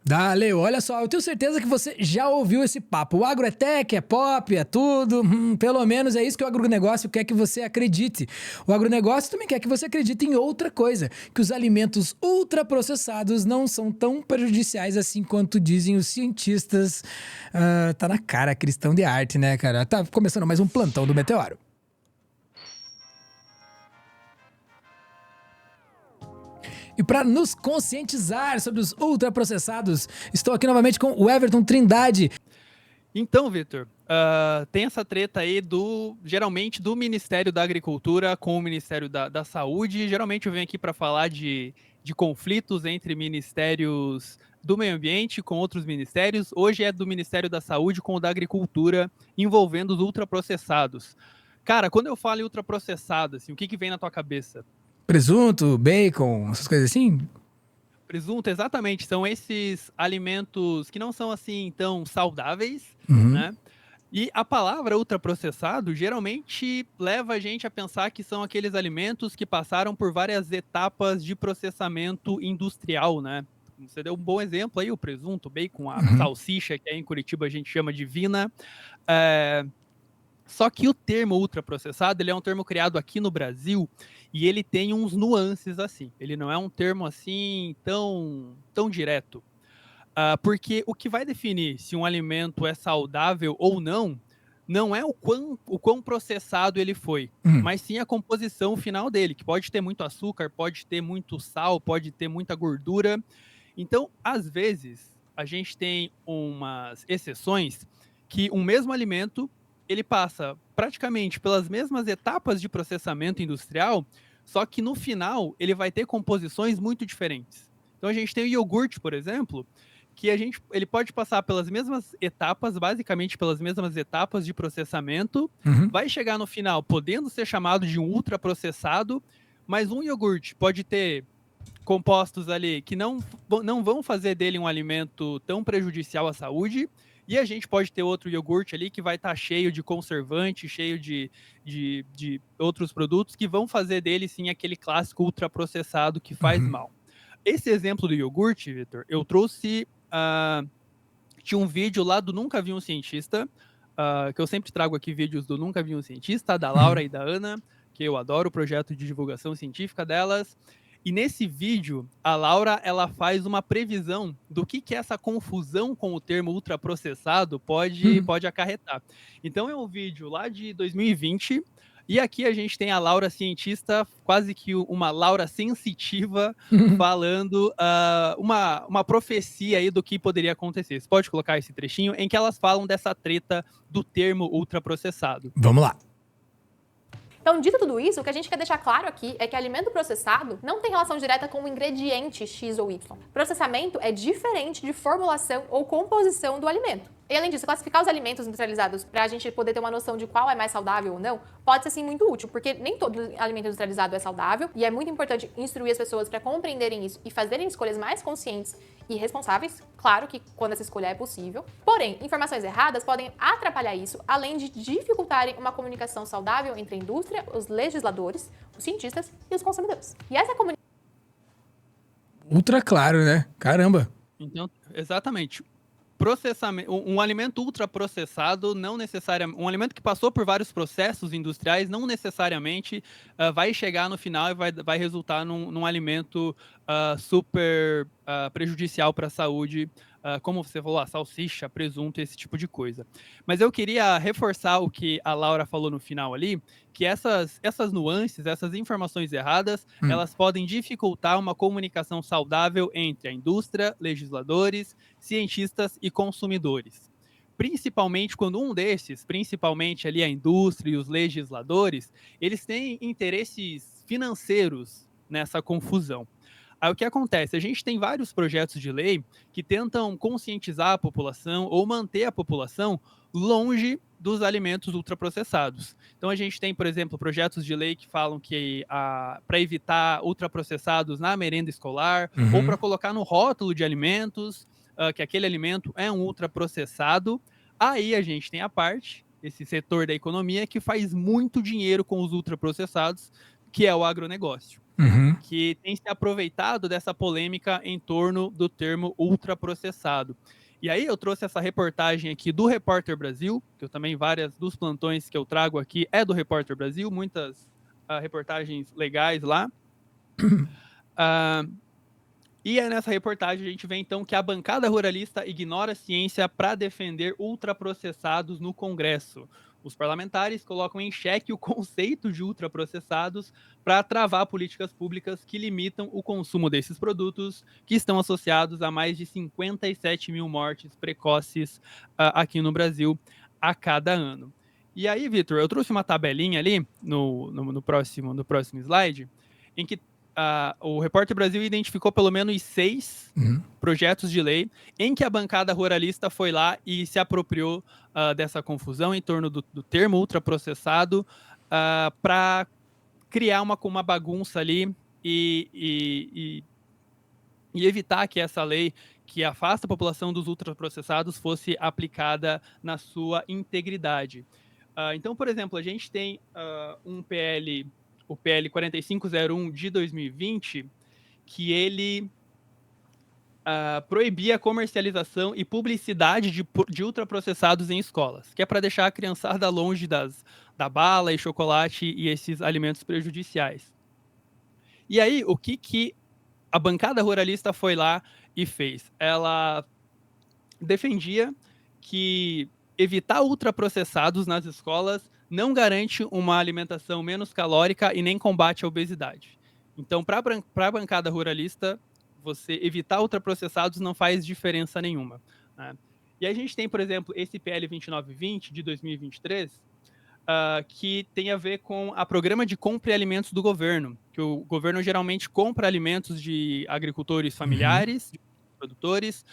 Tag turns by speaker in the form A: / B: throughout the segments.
A: Dale, olha só, eu tenho certeza que você já ouviu esse papo. O agro é tech, é pop, é tudo. Pelo menos é isso que o agronegócio quer que você acredite. O agronegócio também quer que você acredite em outra coisa, que os alimentos ultraprocessados não são tão prejudiciais assim quanto dizem os cientistas. Tá na cara, cristão de arte, né, cara? Tá começando mais um plantão do Meteoro. E para nos conscientizar sobre os ultraprocessados, estou aqui novamente com o Everton Trindade.
B: Então, Vitor, tem essa treta aí geralmente do Ministério da Agricultura com o Ministério da Saúde. Geralmente eu venho aqui para falar de conflitos entre ministérios do meio ambiente com outros ministérios. Hoje é do Ministério da Saúde com o da Agricultura, envolvendo os ultraprocessados. Cara, quando eu falo em ultraprocessado, assim, o que vem na tua cabeça?
A: Presunto, bacon, essas coisas assim?
B: Presunto, exatamente. São esses alimentos que não são assim tão saudáveis,
A: Uhum.
B: né? E a palavra ultraprocessado geralmente leva a gente a pensar que são aqueles alimentos que passaram por várias etapas de processamento industrial, né? Você deu um bom exemplo aí, o presunto, o bacon, a
A: Uhum.
B: salsicha, que aí em Curitiba a gente chama de vina. É, Só que o termo ultraprocessado, ele é um termo criado aqui no Brasil e ele tem uns nuances assim. Ele não é um termo assim tão direto. Porque o que vai definir se um alimento é saudável ou não é o quão processado ele foi,
A: Uhum.
B: mas sim a composição final dele, que pode ter muito açúcar, pode ter muito sal, pode ter muita gordura. Então, às vezes, a gente tem umas exceções que um mesmo alimento ele passa praticamente pelas mesmas etapas de processamento industrial, só que no final ele vai ter composições muito diferentes. Então a gente tem o iogurte, por exemplo, que ele pode passar pelas mesmas etapas, basicamente pelas mesmas etapas de processamento,
A: Uhum.
B: vai chegar no final podendo ser chamado de um ultraprocessado, mas um iogurte pode ter compostos ali que não vão fazer dele um alimento tão prejudicial à saúde. E a gente pode ter outro iogurte ali que vai estar cheio de conservante, cheio de outros produtos que vão fazer dele, sim, aquele clássico ultraprocessado que faz
A: Uhum.
B: mal. Esse exemplo do iogurte, Vitor, eu trouxe. Tinha um vídeo lá do Nunca Vi um Cientista, que eu sempre trago aqui vídeos do Nunca Vi um Cientista, da Laura
A: Uhum.
B: e da Ana, que eu adoro o projeto de divulgação científica delas. E nesse vídeo, a Laura ela faz uma previsão do que essa confusão com o termo ultraprocessado
A: Uhum.
B: pode acarretar. Então é um vídeo lá de 2020, e aqui a gente tem a Laura cientista, quase que uma Laura sensitiva,
A: Uhum.
B: falando uma profecia aí do que poderia acontecer. Você pode colocar esse trechinho em que elas falam dessa treta do termo ultraprocessado.
A: Vamos lá.
C: Então, dito tudo isso, o que a gente quer deixar claro aqui é que alimento processado não tem relação direta com o ingrediente X ou Y. Processamento é diferente de formulação ou composição do alimento. E além disso, classificar os alimentos industrializados para a gente poder ter uma noção de qual é mais saudável ou não, pode ser sim muito útil, porque nem todo alimento industrializado é saudável e é muito importante instruir as pessoas para compreenderem isso e fazerem escolhas mais conscientes e responsáveis. Claro que quando essa escolha é possível. Porém, informações erradas podem atrapalhar isso, além de dificultarem uma comunicação saudável entre a indústria, os legisladores, os cientistas e os consumidores. E essa comunicação
A: Ultra claro, né? Caramba.
B: Então, exatamente. Processamento, um alimento ultraprocessado não necessariamente, um alimento que passou por vários processos industriais não necessariamente vai chegar no final e vai resultar num alimento super prejudicial para a saúde, como você falou, a salsicha, presunto, esse tipo de coisa. Mas eu queria reforçar o que a Laura falou no final ali, que essas nuances, essas informações erradas,
A: Hum.
B: elas podem dificultar uma comunicação saudável entre a indústria, legisladores, cientistas e consumidores. Principalmente quando um desses, principalmente ali a indústria e os legisladores, eles têm interesses financeiros nessa confusão. Aí o que acontece? A gente tem vários projetos de lei que tentam conscientizar a população ou manter a população longe dos alimentos ultraprocessados. Então a gente tem, por exemplo, projetos de lei que falam que para evitar ultraprocessados na merenda escolar ou
A: Uhum.
B: para colocar no rótulo de alimentos que aquele alimento é um ultraprocessado. Aí a gente tem a parte, esse setor da economia que faz muito dinheiro com os ultraprocessados, que é o agronegócio,
A: Uhum.
B: que tem se aproveitado dessa polêmica em torno do termo ultraprocessado. E aí eu trouxe essa reportagem aqui do Repórter Brasil, que eu também, várias dos plantões que eu trago aqui é do Repórter Brasil, muitas reportagens legais lá. E é nessa reportagem a gente vê então que a bancada ruralista ignora a ciência para defender ultraprocessados no Congresso. Os parlamentares colocam em xeque o conceito de ultraprocessados para travar políticas públicas que limitam o consumo desses produtos, que estão associados a mais de 57 mil mortes precoces aqui no Brasil a cada ano. E aí, Vitor, eu trouxe uma tabelinha ali no próximo slide, em que o Repórter Brasil identificou pelo menos 6 projetos de lei em que a bancada ruralista foi lá e se apropriou dessa confusão em torno do termo ultraprocessado para criar uma bagunça ali e evitar que essa lei que afasta a população dos ultraprocessados fosse aplicada na sua integridade. Então, por exemplo, a gente tem um PL, o PL 4501 de 2020, que ele proibia a comercialização e publicidade de ultraprocessados em escolas, que é para deixar a criançada longe da bala e chocolate e esses alimentos prejudiciais. E aí, o que a bancada ruralista foi lá e fez? Ela defendia que evitar ultraprocessados nas escolas não garante uma alimentação menos calórica e nem combate a obesidade. Então, para a bancada ruralista, você evitar ultraprocessados não faz diferença nenhuma, né? E aí a gente tem, por exemplo, esse PL 2920 de 2023, que tem a ver com o programa de compra de alimentos do governo, que o governo geralmente compra alimentos de agricultores familiares, de produtores,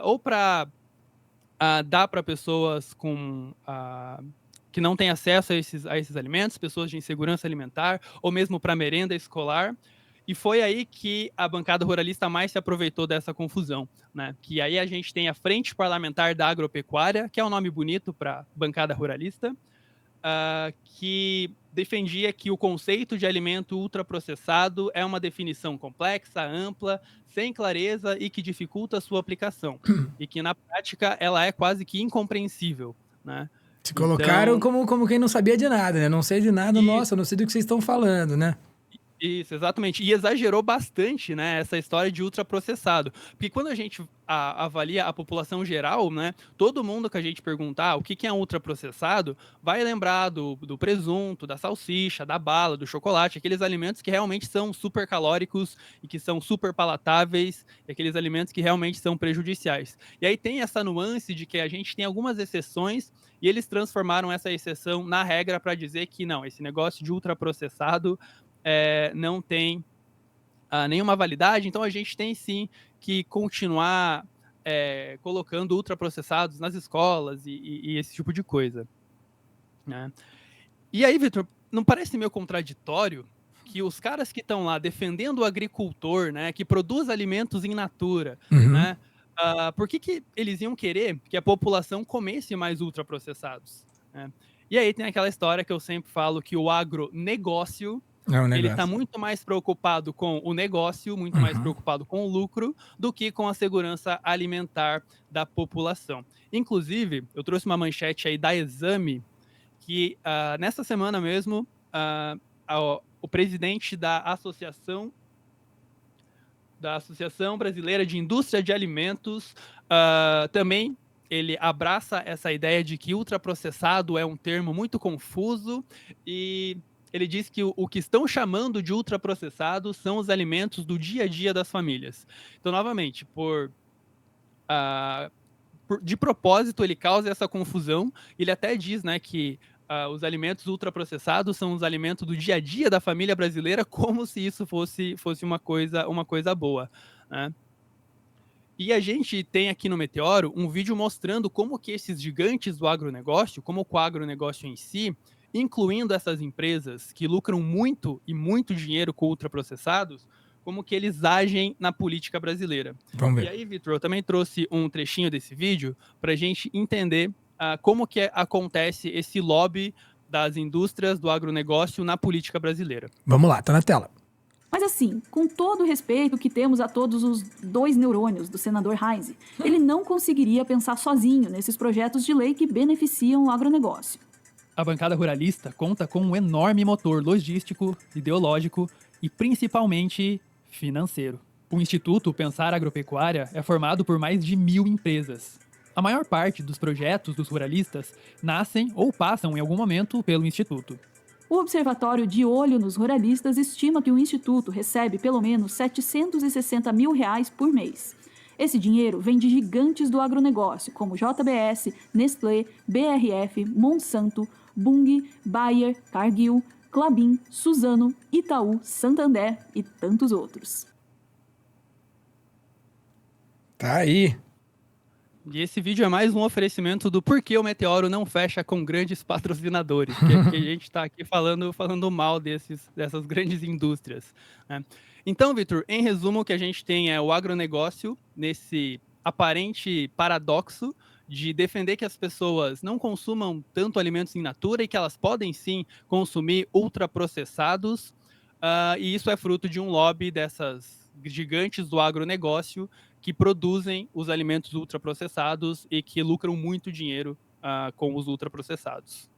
B: ou para dar para pessoas que não têm acesso a esses alimentos, pessoas de insegurança alimentar, ou mesmo para merenda escolar. E foi aí que a bancada ruralista mais se aproveitou dessa confusão, né? Que aí a gente tem a Frente Parlamentar da Agropecuária, que é um nome bonito para bancada ruralista, que defendia que o conceito de alimento ultraprocessado é uma definição complexa, ampla, sem clareza e que dificulta a sua aplicação. E que, na prática, ela é quase que incompreensível, né?
A: Se colocaram como quem não sabia de nada, né? Não sei de nada, nossa, não sei do que vocês estão falando, né?
B: Isso, exatamente. E exagerou bastante, né, essa história de ultraprocessado. Porque quando a gente avalia a população geral, né, todo mundo que a gente perguntar o que é um ultraprocessado, vai lembrar do presunto, da salsicha, da bala, do chocolate, aqueles alimentos que realmente são super calóricos e que são super palatáveis, e aqueles alimentos que realmente são prejudiciais. E aí tem essa nuance de que a gente tem algumas exceções e eles transformaram essa exceção na regra para dizer que não, esse negócio de ultraprocessado não tem nenhuma validade, então a gente tem sim que continuar colocando ultraprocessados nas escolas e esse tipo de coisa, né? E aí, Vitor, não parece meio contraditório que os caras que estão lá defendendo o agricultor, né, que produz alimentos in natura, né, por que eles iam querer que a população comesse mais ultraprocessados, né? E aí tem aquela história que eu sempre falo que o agronegócio ele está muito mais preocupado com o negócio, muito mais preocupado com o lucro, do que com a segurança alimentar da população. Inclusive, eu trouxe uma manchete aí da Exame, que nessa semana mesmo, o presidente da Associação Brasileira de Indústria de Alimentos também ele abraça essa ideia de que ultraprocessado é um termo muito confuso e ele diz que o que estão chamando de ultraprocessados são os alimentos do dia a dia das famílias. Então, novamente, de propósito, ele causa essa confusão. Ele até diz, né, que os alimentos ultraprocessados são os alimentos do dia a dia da família brasileira, como se isso fosse uma coisa boa, né? E a gente tem aqui no Meteoro um vídeo mostrando como que esses gigantes do agronegócio, como o agronegócio em si, incluindo essas empresas que lucram muito e muito dinheiro com ultraprocessados, como que eles agem na política brasileira.
A: Vamos ver.
B: E aí, Vitor, eu também trouxe um trechinho desse vídeo para a gente entender como que acontece esse lobby das indústrias do agronegócio na política brasileira.
A: Vamos lá, tá na tela.
D: Mas assim, com todo o respeito que temos a todos os 2 neurônios do senador Heinze, ele não conseguiria pensar sozinho nesses projetos de lei que beneficiam o agronegócio.
B: A bancada ruralista conta com um enorme motor logístico, ideológico e principalmente financeiro. O Instituto Pensar Agropecuária é formado por mais de 1.000 empresas. A maior parte dos projetos dos ruralistas nascem ou passam em algum momento pelo Instituto.
D: O Observatório de Olho nos Ruralistas estima que o Instituto recebe pelo menos R$ 760 mil por mês. Esse dinheiro vem de gigantes do agronegócio, como JBS, Nestlé, BRF, Monsanto, Bunge, Bayer, Cargill, Klabin, Suzano, Itaú, Santander e tantos outros.
A: Tá aí.
B: E esse vídeo é mais um oferecimento do porquê o Meteoro não fecha com grandes patrocinadores. Que a gente está aqui falando mal dessas grandes indústrias, né? Então, Vitor, em resumo, o que a gente tem é o agronegócio nesse aparente paradoxo de defender que as pessoas não consumam tanto alimentos in natura e que elas podem sim consumir ultraprocessados. E isso é fruto de um lobby dessas gigantes do agronegócio que produzem os alimentos ultraprocessados e que lucram muito dinheiro com os ultraprocessados.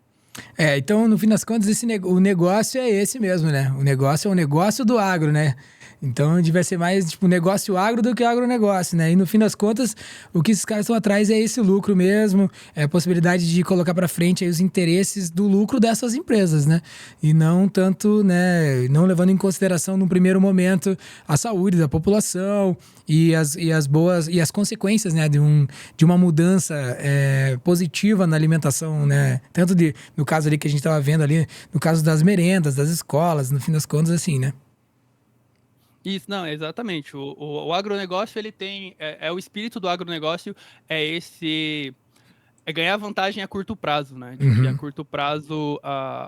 A: Então, no fim das contas, o negócio é esse mesmo, né? O negócio é o negócio do agro, né? Então, devia ser mais, tipo, negócio agro do que agronegócio, né? E no fim das contas, o que esses caras estão atrás é esse lucro mesmo, é a possibilidade de colocar para frente aí os interesses do lucro dessas empresas, né? E não tanto, né? Não levando em consideração, no primeiro momento, a saúde da população e as consequências, né? De uma mudança positiva na alimentação, né? Tanto no caso ali que a gente estava vendo ali, no caso das merendas, das escolas, no fim das contas, assim, né?
B: Isso, não, exatamente. O agronegócio, ele tem... o espírito do agronegócio é ganhar vantagem a curto prazo, né? De que a curto prazo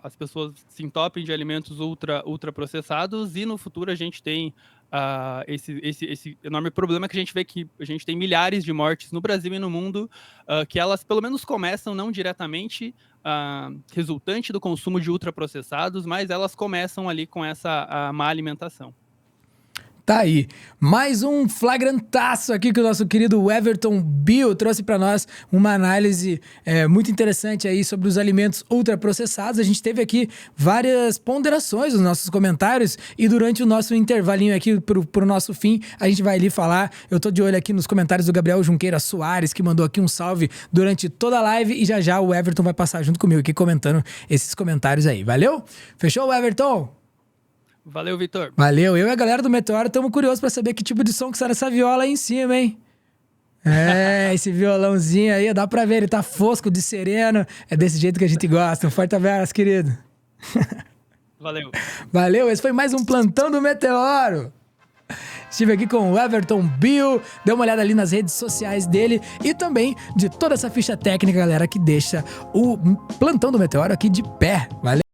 B: as pessoas se entopem de alimentos ultraprocessados e no futuro a gente tem esse enorme problema que a gente vê que a gente tem milhares de mortes no Brasil e no mundo, que elas pelo menos começam não diretamente resultante do consumo de ultraprocessados, mas elas começam ali com essa má alimentação.
A: Tá aí, mais um flagrantaço aqui que o nosso querido Everton Bill trouxe para nós, uma análise muito interessante aí sobre os alimentos ultraprocessados. A gente teve aqui várias ponderações nos nossos comentários e durante o nosso intervalinho aqui pro nosso fim, a gente vai ali falar. Eu tô de olho aqui nos comentários do Gabriel Junqueira Soares, que mandou aqui um salve durante toda a live e já o Everton vai passar junto comigo aqui comentando esses comentários aí. Valeu? Fechou, Everton?
B: Valeu, Vitor.
A: Valeu. Eu e a galera do Meteoro estamos curiosos para saber que tipo de som que sai dessa viola aí em cima, hein? Esse violãozinho aí, dá pra ver, ele tá fosco, de sereno. É desse jeito que a gente gosta. Um forte abraço, querido.
B: Valeu.
A: Valeu, esse foi mais um Plantão do Meteoro. Estive aqui com o Everton Bill, dê uma olhada ali nas redes sociais dele e também de toda essa ficha técnica, galera, que deixa o Plantão do Meteoro aqui de pé. Valeu.